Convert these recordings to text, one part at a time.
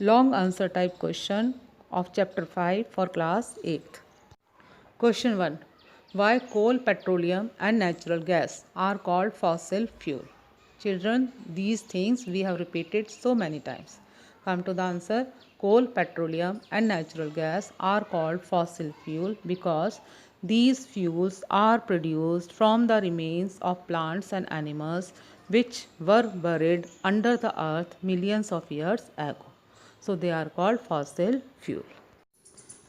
Long answer type question of chapter 5 for class 8th. Question 1. Why coal, petroleum and natural gas are called fossil fuel? Children, these things we have repeated so many times. Come to the answer. Coal, petroleum and natural gas are called fossil fuel because these fuels are produced from the remains of plants and animals which were buried under the earth millions of years ago. So they are called fossil fuel.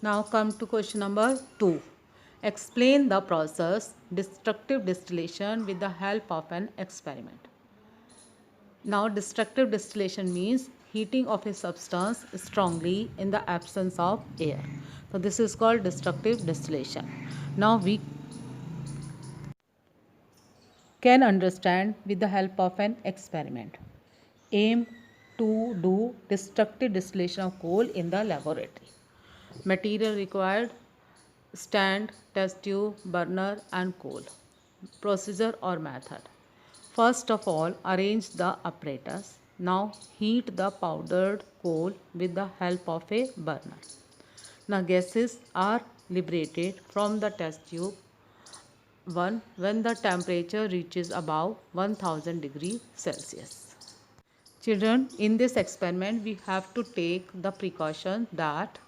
Now come to question number 2. Explain the process destructive distillation with the help of an experiment. Now destructive distillation means heating of a substance strongly in the absence of air. So this is called destructive distillation. Now we can understand with the help of an experiment. Aim to do destructive distillation of coal in the laboratory. Material required: stand, test tube, burner and coal. Procedure or method. First of all, arrange the apparatus. Now heat the powdered coal with the help of a burner. Now gases are liberated from the test tube 1 when the temperature reaches above 1000 degrees Celsius. Children, in this experiment we have to take the precaution that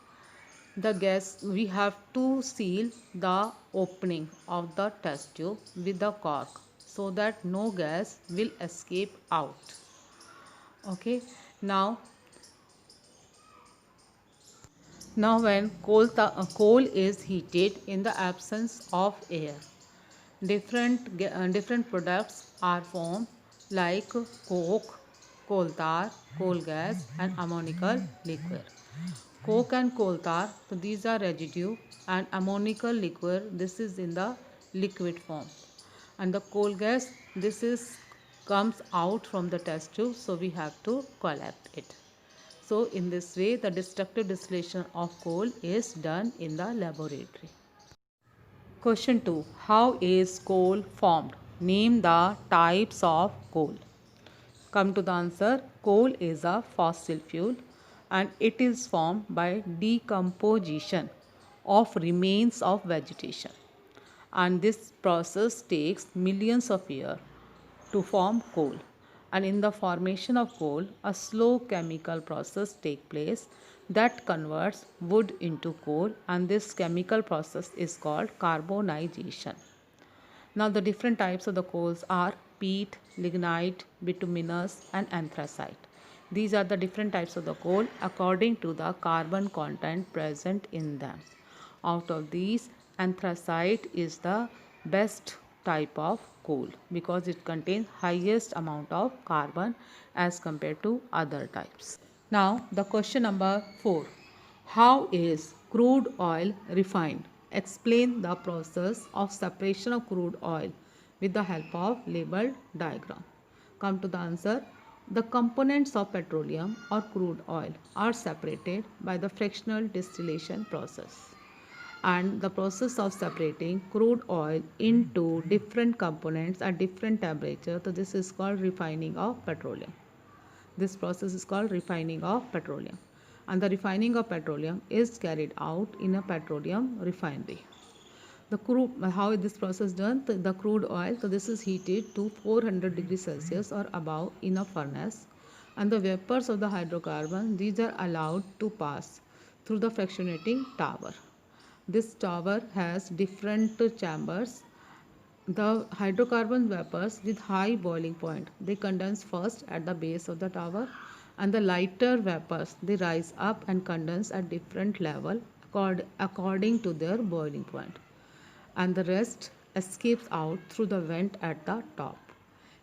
the gas we have to seal the opening of the test tube with the cork so that no gas will escape out. Okay, now when coal is heated in the absence of air, different products are formed like coke, coal tar, coal gas and ammonical liquor. Coke and coal tar, so these are residue, and ammonical liquor, this is in the liquid form, and the coal gas, this is comes out from the test tube, so we have to collect it. So in this way the destructive distillation of coal is done in the laboratory. Question 2. How is coal formed? Name the types of coal. Come to the answer. Coal is a fossil fuel and it is formed by decomposition of remains of vegetation. And this process takes millions of years to form coal. And in the formation of coal, a slow chemical process takes place that converts wood into coal, and this chemical process is called carbonization. Now the different types of the coals are peat, lignite, bituminous and anthracite. These are the different types of the coal according to the carbon content present in them. Out of these, anthracite is the best type of coal because it contains highest amount of carbon as compared to other types. Now the question number 4. How is crude oil refined? Explain the process of separation of crude oil with the help of labeled diagram. Come to the answer. The components of petroleum or crude oil are separated by the fractional distillation process. And the process of separating crude oil into different components at different temperature, so this is called refining of petroleum. This process is called refining of petroleum, and the refining of petroleum is carried out in a petroleum refinery. How is this process done? The crude oil, so this is heated to 400 degrees Celsius or above in a furnace, and the vapors of the hydrocarbon, these are allowed to pass through the fractionating tower. This tower has different chambers. The hydrocarbon vapors with high boiling point, they condense first at the base of the tower, and the lighter vapors, they rise up and condense at different level according to their boiling point, and the rest escapes out through the vent at the top.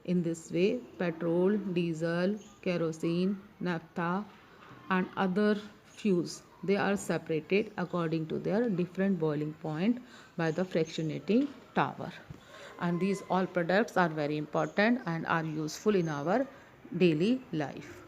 In this way, petrol, diesel, kerosene, naphtha and other fuels, they are separated according to their different boiling point by the fractionating tower. And these all products are very important and are useful in our daily life.